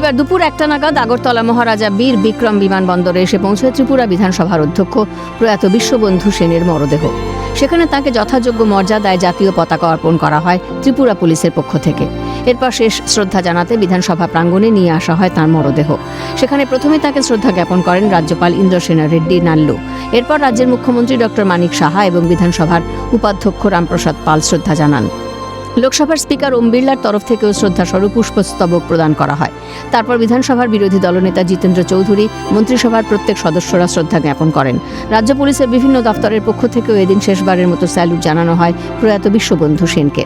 শনিবার দুপুর 1টা নাগাদ আগরতলা মহারাজা বীর বিক্রম বিমানবন্দরে এসে পৌঁছয় ত্রিপুরা বিধানসভার অধ্যক্ষ প্রয়াত বিশ্ববন্ধু সেনের মরদেহ। সেখানে তাকে যথাযোগ্য মর্যাদায় জাতীয় পতাকা অর্পণ করা হয় ত্রিপুরা পুলিশের পক্ষ থেকে। এরপর শেষ শ্রদ্ধা জানাতে বিধানসভা প্রাঙ্গণে নিয়ে আসা হয় তাঁর মরদেহ। সেখানে প্রথমে তাকে শ্রদ্ধা জ্ঞাপন করেন রাজ্যপাল ইন্দ্রসেনা রেড্ডি নাল্লু। এরপর রাজ্যের মুখ্যমন্ত্রী ডক্টর মানিক সাহা এবং বিধানসভার উপাধ্যক্ষ রামপ্রসাদ পাল শ্রদ্ধা জানান। লোকসভার স্পিকার ওম বিড়লার তরফ থেকেও শ্রদ্ধাস্বরূপ পুষ্পস্তবক প্রদান করা হয়। তারপর বিধানসভার বিরোধী দলনেতা জিতেন্দ্র চৌধুরী, মন্ত্রিসভার প্রত্যেক সদস্যরা শ্রদ্ধা জ্ঞাপন করেন। রাজ্য পুলিশের বিভিন্ন দফতরের পক্ষ থেকেও এদিন শেষবারের মতো স্যালুট জানানো হয় প্রয়াত বিশ্ববন্ধু সেনকে।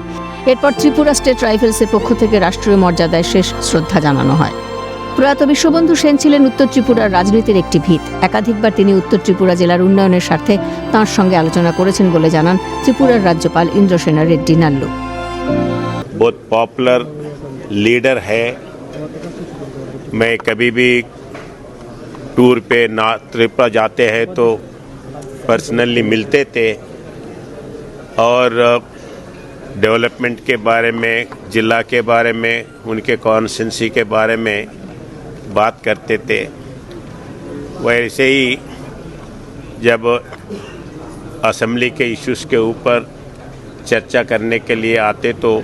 এরপর ত্রিপুরা স্টেট রাইফেলসের পক্ষ থেকে রাষ্ট্রীয় মর্যাদায় শেষ শ্রদ্ধা জানানো হয়। প্রয়াত বিশ্ববন্ধু সেন ছিলেন উত্তর ত্রিপুরার রাজনীতির একটি ভিত। একাধিকবার তিনি উত্তর ত্রিপুরা জেলার উন্নয়নের স্বার্থে তাঁর সঙ্গে আলোচনা করেছেন বলে জানান ত্রিপুরার রাজ্যপাল ইন্দ্রসেনা রেড্ডি নাল্লু। बहुत पॉपुलर लीडर है। मैं कभी भी टूर पे ना त्रिपुरा जाते हैं तो पर्सनली मिलते थे और डेवलपमेंट के बारे में, जिला के बारे में, उनके कॉन्स्टिट्यूंसी के बारे में बात करते थे। वैसे ही जब असेंबली के इश्यूज़ के ऊपर चर्चा करने के लिए आते तो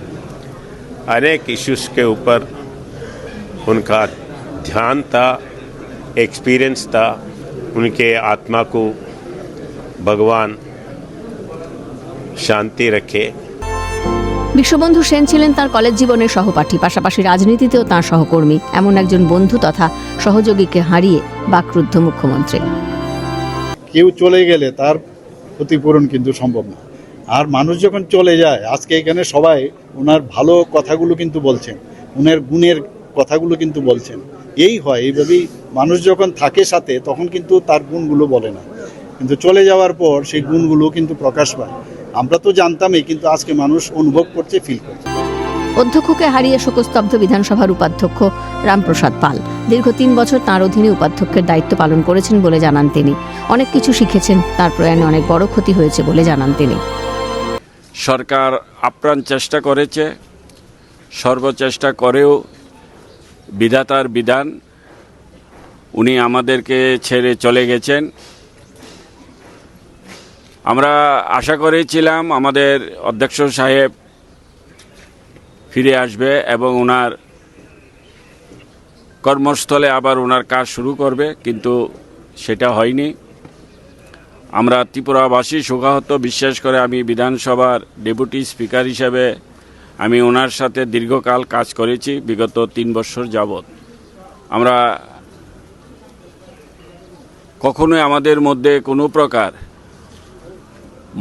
अनेक इश्यूज़ के ऊपर उनका ध्यान था, एक्सपीरियंस था। उनके आत्मा को भगवान शांति रखे। বিশ্ববন্ধু সেন ছিলেন তার কলেজ জীবনের সহপাঠী, পাশাপাশি রাজনীতিতেও তাঁর সহকর্মী। এমন একজন বন্ধু তথা সহযোগীকে হারিয়ে বাকরুদ্ধ মুখ্যমন্ত্রী। কেউ চলে গেলে তার ক্ষতিপূরণ কিন্তু সম্ভব না। আর মানুষ যখন চলে যায়, আজকে এখানে সবাই ওনার ভালো কথাগুলো কিন্তু বলছেন, ওনার গুণের কথাগুলো কিন্তু বলছেন। এই হয়, এইভাবেই মানুষ যখন থাকে সাথে তখন কিন্তু তার গুণগুলো বলে না, কিন্তু চলে যাওয়ার পর সেই গুণগুলো কিন্তু প্রকাশ পায়। আমরা তো জানতামই, কিন্তু আজকে মানুষ অনুভব করছে, ফিল করছে। অধ্যক্ষকে হারিয়ে শোকস্তব্ধ বিধানসভার উপাধ্যক্ষ রামপ্রসাদ পাল। দীর্ঘ 3 বছর তাঁর অধীনে উপাধ্যক্ষের দায়িত্ব পালন করেছেন বলে জানান তিনি। অনেক কিছু শিখেছেন, তার প্রয়াণে অনেক বড় ক্ষতি হয়েছে বলে জানান তিনি। সরকার আপ্রাণ চেষ্টা করেছে, সর্বচেষ্টা করেও বিধাতার বিধান, উনি আমাদেরকে ছেড়ে চলে গেছেন। আমরা আশা করেছিলাম আমাদের অধ্যক্ষ সাহেব ফিরে আসবে এবং ওনার কর্মস্থলে আবার ওনার কাজ শুরু করবে, কিন্তু সেটা হয়নি। আমরা ত্রিপুরাবাসী শোকাহত। বিশেষ করে আমি বিধানসভার ডেপুটি স্পিকার হিসেবে আমি ওনার সাথে দীর্ঘকাল কাজ করেছি, বিগত 3 বছর যাবৎ। আমরা কখনোই আমাদের মধ্যে কোনো প্রকার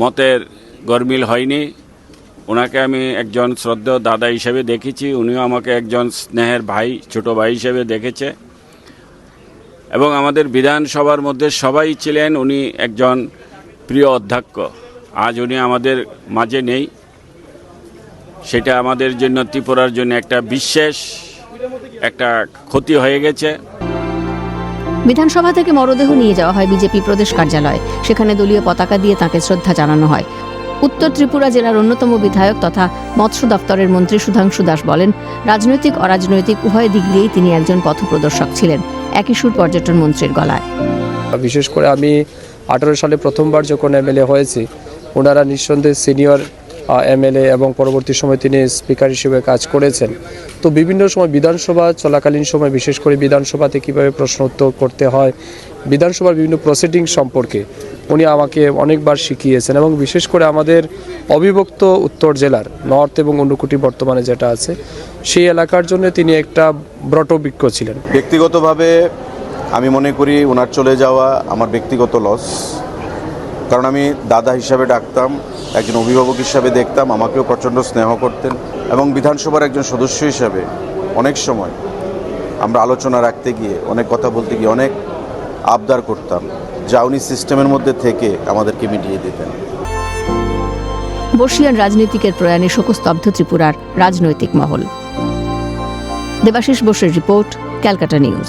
মতের গরমিল হয়নি। ওনাকে আমি একজন শ্রদ্ধেয় দাদা হিসেবে দেখেছি, উনিও আমাকে একজন স্নেহের ভাই, ছোট ভাই হিসেবে দেখেছে। এবং আমাদের বিধানসভার মধ্যে সবাই ছিলেন উনি একজন প্রিয় অধ্যক্ষ। আজ উনি আমাদের মাঝে নেই, সেটা আমাদের জন্য, ত্রিপুরার জন্য একটা বিশেষ একটা ক্ষতি হয়ে গেছে। বিধানসভা থেকে মরদেহ নিয়ে যাওয়া হয় বিজেপি প্রদেশ কার্যালয়ে। সেখানে দলীয় পতাকা দিয়ে তাঁকে শ্রদ্ধা জানানো হয়। উত্তর ত্রিপুরা জেলার অন্যতম বিধায়ক তথা মৎস্য দপ্তরের মন্ত্রী সুধাংশু দাস বলেন, রাজনৈতিক অরাজনৈতিক উভয় দিক দিয়েই তিনি একজন পথপ্রদর্শক ছিলেন। একই সুর পর্যটন মন্ত্রীর গলায়। বিশেষ করে আমি 18 সালে প্রথমবার যখন এমএলএ হয়েছি, ওনারা নিঃসন্দেহে সিনিয়র এমএলএ এবং পরবর্তী সময় তিনি স্পিকার হিসেবে কাজ করেছেন। তো বিভিন্ন সময় বিধানসভা চলাকালীন সময়, বিশেষ করে বিধানসভাতে কীভাবে প্রশ্ন উত্তর করতে হয়, বিধানসভার বিভিন্ন প্রসিডিং সম্পর্কে উনি আমাকে অনেকবার শিখিয়েছেন। এবং বিশেষ করে আমাদের অবিভক্ত উত্তর জেলার নর্থ এবং ঊনকোটি বর্তমানে যেটা আছে, সেই এলাকার জন্য তিনি একটা ব্রতবিজ্ঞ ছিলেন। ব্যক্তিগতভাবে আমি মনে করি ওনার চলে যাওয়া আমার ব্যক্তিগত লস, কারণ আমি দাদা হিসাবে ডাকতাম, একজন অভিভাবক হিসাবে দেখতাম, আমাকেও প্রচণ্ড স্নেহ করতেন। এবং বিধানসভার একজন সদস্য হিসাবে অনেক সময় আমরা আলোচনা রাখতে গিয়ে, অনেক কথা বলতে গিয়ে অনেক আবদার করতাম, যা উনি সিস্টেমের মধ্যে থেকে আমাদেরকে মিটিয়ে দিতেন। বর্ষীয়ান রাজনীতিকের প্রয়াণে শোকস্তব্ধ ত্রিপুরার রাজনৈতিক মহল। দেবাশিস বোসের রিপোর্ট, ক্যালকাটা নিউজ।